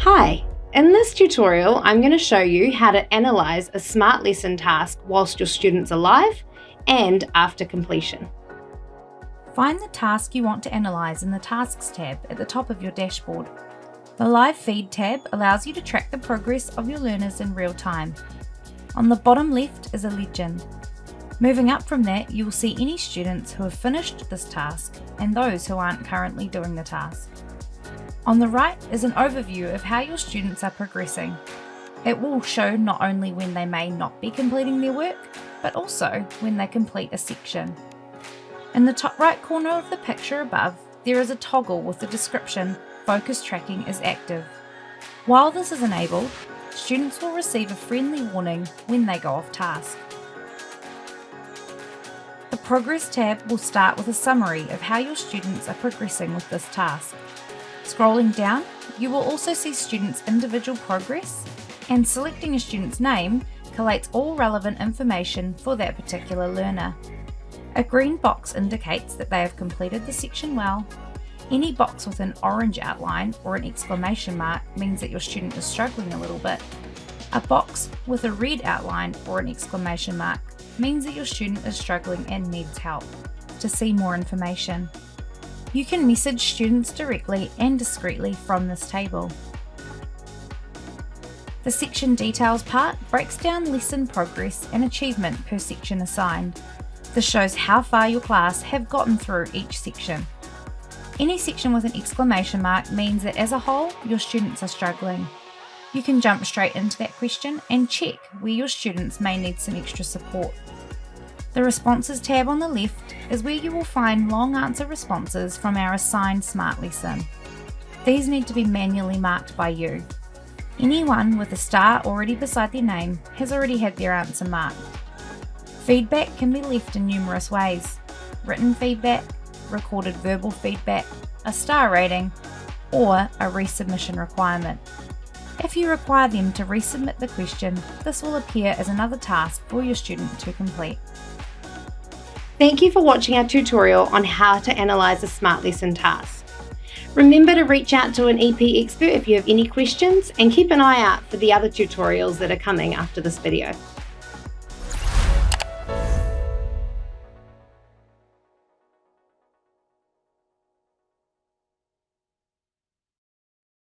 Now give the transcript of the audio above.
Hi, in this tutorial I'm going to show you how to analyse a Smart Lesson task whilst your students are live and after completion. Find the task you want to analyse in the Tasks tab at the top of your dashboard. The Live Feed tab allows you to track the progress of your learners in real time. On the bottom left is a legend. Moving up from that, you will see any students who have finished this task and those who aren't currently doing the task. On the right is an overview of how your students are progressing. It will show not only when they may not be completing their work, but also when they complete a section. In the top right corner of the picture above, there is a toggle with the description "Focus Tracking is active." While this is enabled, students will receive a friendly warning when they go off task. The Progress tab will start with a summary of how your students are progressing with this task. Scrolling down, you will also see students' individual progress, and selecting a student's name collates all relevant information for that particular learner. A green box indicates that they have completed the section well. Any box with an orange outline or an exclamation mark means that your student is struggling a little bit. A box with a red outline or an exclamation mark means that your student is struggling and needs help. To see more information, you can message students directly and discreetly from this table. The section details part breaks down lesson progress and achievement per section assigned. This shows how far your class have gotten through each section. Any section with an exclamation mark means that as a whole, your students are struggling. You can jump straight into that question and check where your students may need some extra support. The Responses tab on the left is where you will find long answer responses from our assigned Smart Lesson. These need to be manually marked by you. Anyone with a star already beside their name has already had their answer marked. Feedback can be left in numerous ways: written feedback, recorded verbal feedback, a star rating, or a resubmission requirement. If you require them to resubmit the question, this will appear as another task for your student to complete. Thank you for watching our tutorial on how to analyse a Smart Lesson task. Remember to reach out to an EP expert if you have any questions, and keep an eye out for the other tutorials that are coming after this video.